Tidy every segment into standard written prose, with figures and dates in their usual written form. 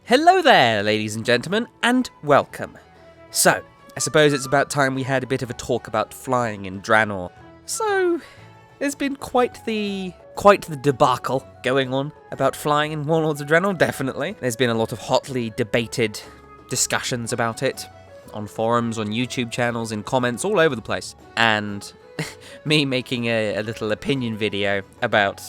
Hello there, ladies and gentlemen, and welcome. So, I suppose it's about time we had a bit of a talk about flying in Draenor. So, there's been quite the debacle going on about flying in Warlords of Draenor, definitely. There's been a lot of hotly debated discussions about it on forums, on YouTube channels, in comments, all over the place. And me making a little opinion video about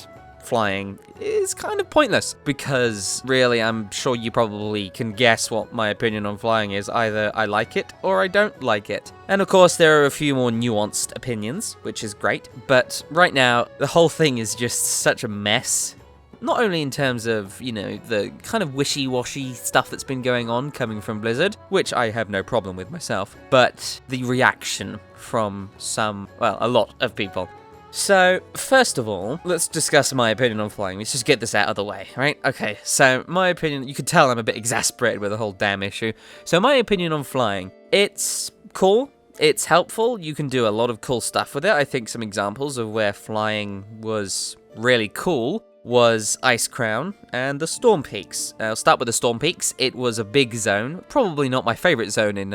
flying is kind of pointless, because really I'm sure you probably can guess what my opinion on flying is. Either I like it or I don't like it. And of course there are a few more nuanced opinions, which is great, but right now the whole thing is just such a mess. Not only in terms of, the kind of wishy-washy stuff that's been going on coming from Blizzard, which I have no problem with myself, but the reaction from a lot of people. So, first of all, let's discuss my opinion on flying. Let's just get this out of the way, right? Okay, so my opinion, you can tell I'm a bit exasperated with the whole damn issue. So my opinion on flying, it's cool, it's helpful, you can do a lot of cool stuff with it. I think some examples of where flying was really cool was Ice Crown and the Storm Peaks. I'll start with the Storm Peaks. It was a big zone, probably not my favourite zone in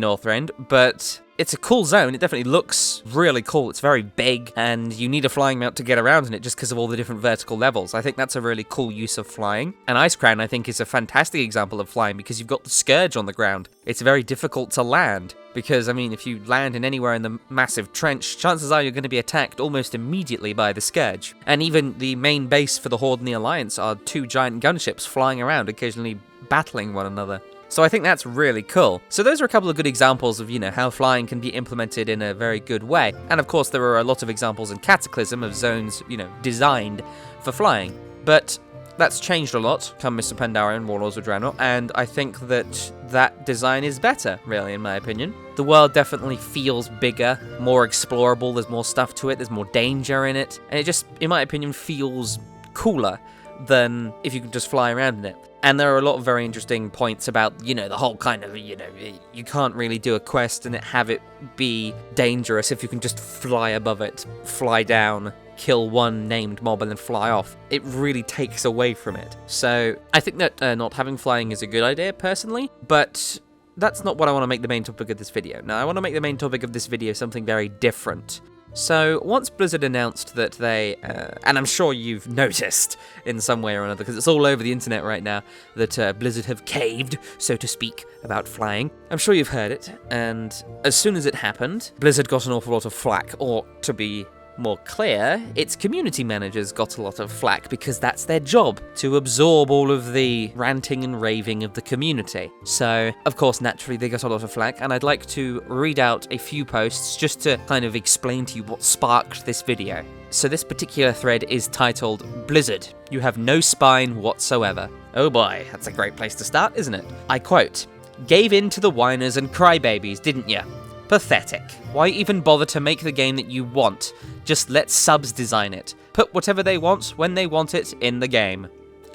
Northrend, but it's a cool zone. It definitely looks really cool. It's very big, and you need a flying mount to get around in it just because of all the different vertical levels. I think that's a really cool use of flying. And Ice Crown, I think, is a fantastic example of flying because you've got the Scourge on the ground. It's very difficult to land because, if you land in anywhere in the massive trench, chances are you're going to be attacked almost immediately by the Scourge. And even the main base for the Horde and the Alliance are two giant gunships flying around, occasionally battling one another. So I think that's really cool. So those are a couple of good examples of, how flying can be implemented in a very good way. And of course there are a lot of examples in Cataclysm of zones, designed for flying. But that's changed a lot come Mr. Pandaria and Warlords of Draenor, and I think that design is better, really, in my opinion. The world definitely feels bigger, more explorable, there's more stuff to it, there's more danger in it, and it just, in my opinion, feels cooler than if you can just fly around in it. And there are a lot of very interesting points about, the whole kind of, you can't really do a quest and have it be dangerous if you can just fly above it, fly down, kill one named mob and then fly off. It really takes away from it. So I think that not having flying is a good idea, personally, but that's not what I want to make the main topic of this video. Now, I want to make the main topic of this video something very different. So, once Blizzard announced that they, and I'm sure you've noticed in some way or another, because it's all over the internet right now, that Blizzard have caved, so to speak, about flying. I'm sure you've heard it, and as soon as it happened, Blizzard got an awful lot of flack, or to be more clear, its community managers got a lot of flack because that's their job, to absorb all of the ranting and raving of the community. So, of course, naturally they got a lot of flack, and I'd like to read out a few posts just to kind of explain to you what sparked this video. So this particular thread is titled, "Blizzard, you have no spine whatsoever." Oh boy, that's a great place to start, isn't it? I quote, "Gave in to the whiners and crybabies, didn't ya? Pathetic. Why even bother to make the game that you want? Just let subs design it. Put whatever they want when they want it in the game."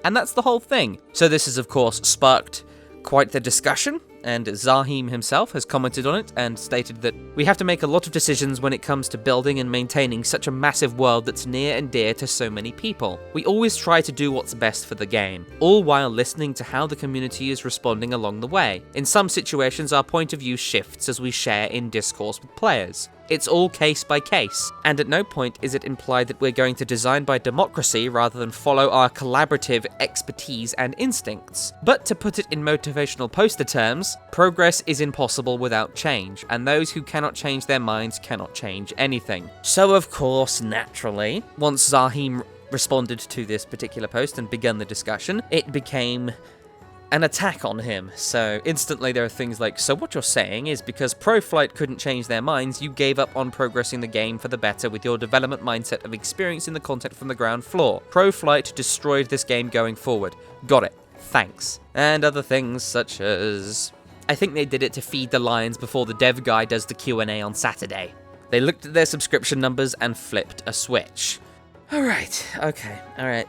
And that's the whole thing. So this has of course sparked quite the discussion, and Zahim himself has commented on it and stated that we have to make a lot of decisions when it comes to building and maintaining such a massive world that's near and dear to so many people. We always try to do what's best for the game, all while listening to how the community is responding along the way. In some situations, our point of view shifts as we share in discourse with players. It's all case by case, and at no point is it implied that we're going to design by democracy rather than follow our collaborative expertise and instincts. But to put it in motivational poster terms, progress is impossible without change, and those who cannot change their minds cannot change anything. So of course, naturally, once Zahim responded to this particular post and begun the discussion, it became an attack on him. So instantly there are things like, so what you're saying is because ProFlight couldn't change their minds, you gave up on progressing the game for the better with your development mindset of experiencing the content from the ground floor. ProFlight destroyed this game going forward. Got it. Thanks. And other things such as, I think they did it to feed the lions before the dev guy does the Q&A on Saturday. They looked at their subscription numbers and flipped a switch. Alright,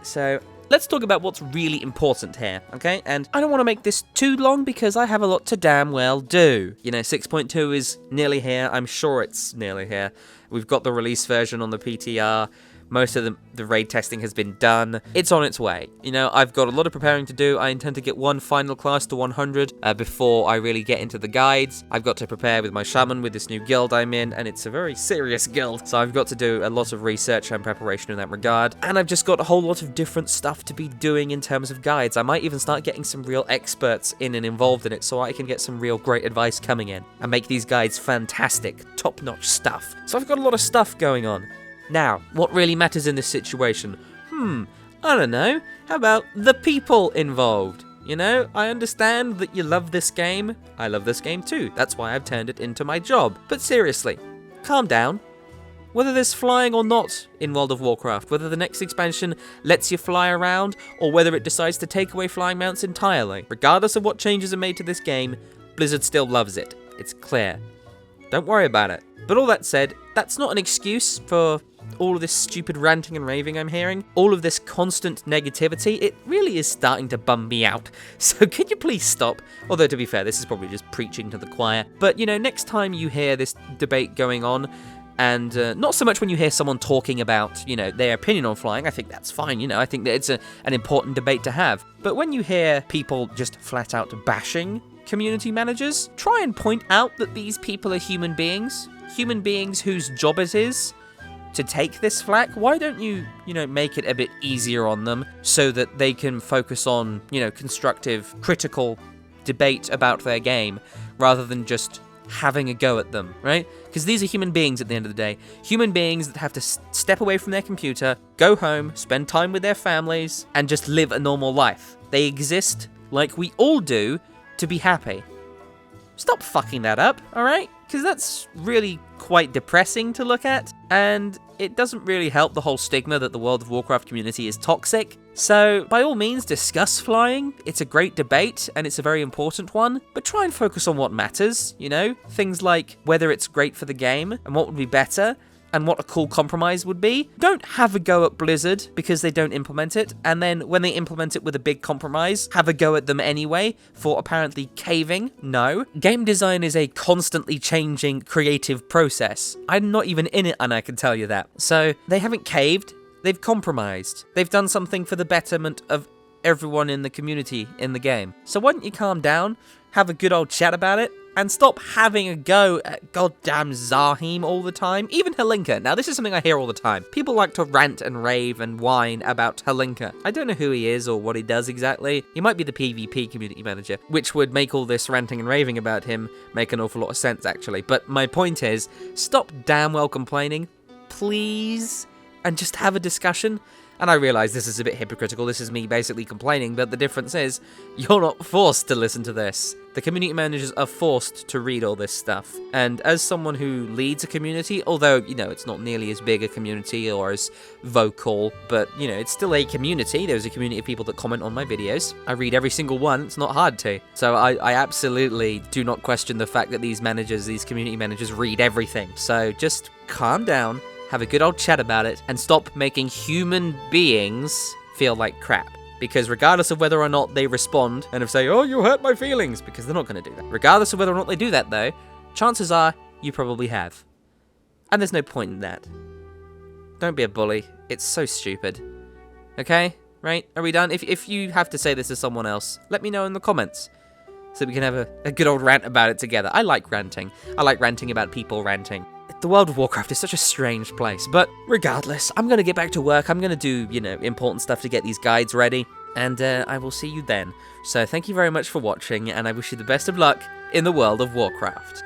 so let's talk about what's really important here, okay? And I don't want to make this too long because I have a lot to damn well do. 6.2 is nearly here. I'm sure it's nearly here. We've got the release version on the PTR. Most of the raid testing has been done. It's on its way. You know, I've got a lot of preparing to do. I intend to get one final class to 100 before I really get into the guides. I've got to prepare with my shaman with this new guild I'm in, and it's a very serious guild. So I've got to do a lot of research and preparation in that regard. And I've just got a whole lot of different stuff to be doing in terms of guides. I might even start getting some real experts in and involved in it so I can get some real great advice coming in and make these guides fantastic, top-notch stuff. So I've got a lot of stuff going on. Now, what really matters in this situation? I don't know. How about the people involved? You know, I understand that you love this game. I love this game too. That's why I've turned it into my job. But seriously, calm down. Whether there's flying or not in World of Warcraft, whether the next expansion lets you fly around, or whether it decides to take away flying mounts entirely, regardless of what changes are made to this game, Blizzard still loves it. It's clear. Don't worry about it. But all that said, that's not an excuse for all of this stupid ranting and raving I'm hearing. All of this constant negativity, it really is starting to bum me out. So can you please stop? Although to be fair, this is probably just preaching to the choir. But you know, next time you hear this debate going on, and not so much when you hear someone talking about, you know, their opinion on flying, I think that's fine, you know, I think that it's an important debate to have. But when you hear people just flat out bashing community managers, try and point out that these people are human beings whose job it is to take this flack. Why don't you, make it a bit easier on them so that they can focus on, constructive, critical debate about their game rather than just having a go at them, right? Because these are human beings at the end of the day. Human beings that have to step away from their computer, go home, spend time with their families, and just live a normal life. They exist, like we all do, to be happy. Stop fucking that up, alright? Because that's really quite depressing to look at, and it doesn't really help the whole stigma that the World of Warcraft community is toxic. So, by all means, discuss flying. It's a great debate, and it's a very important one, but try and focus on what matters, Things like whether it's great for the game, and what would be better, and what a cool compromise would be. Don't have a go at Blizzard because they don't implement it, and then when they implement it with a big compromise, have a go at them anyway for apparently caving. No. Game design is a constantly changing creative process. I'm not even in it, and I can tell you that. So, they haven't caved, they've compromised. They've done something for the betterment of everyone in the community in the game. So why don't you calm down, have a good old chat about it, and stop having a go at goddamn Zahim all the time. Even Halinka. Now, this is something I hear all the time. People like to rant and rave and whine about Halinka. I don't know who he is or what he does exactly. He might be the PvP community manager, which would make all this ranting and raving about him make an awful lot of sense, actually. But my point is, stop damn well complaining, please, and just have a discussion. And I realise this is a bit hypocritical, this is me basically complaining, but the difference is, you're not forced to listen to this. The community managers are forced to read all this stuff. And as someone who leads a community, although, it's not nearly as big a community or as vocal, but, it's still a community. There's a community of people that comment on my videos. I read every single one, it's not hard to. So I absolutely do not question the fact that these community managers read everything. So just calm down, have a good old chat about it, and stop making human beings feel like crap. Because regardless of whether or not they respond and say, oh, you hurt my feelings, because they're not going to do that. Regardless of whether or not they do that, though, chances are you probably have. And there's no point in that. Don't be a bully. It's so stupid. Okay? Right? Are we done? If you have to say this to someone else, let me know in the comments, so we can have a good old rant about it together. I like ranting. I like ranting about people ranting. The World of Warcraft is such a strange place, but regardless, I'm going to get back to work. I'm going to do, important stuff to get these guides ready, and I will see you then. So thank you very much for watching, and I wish you the best of luck in the World of Warcraft.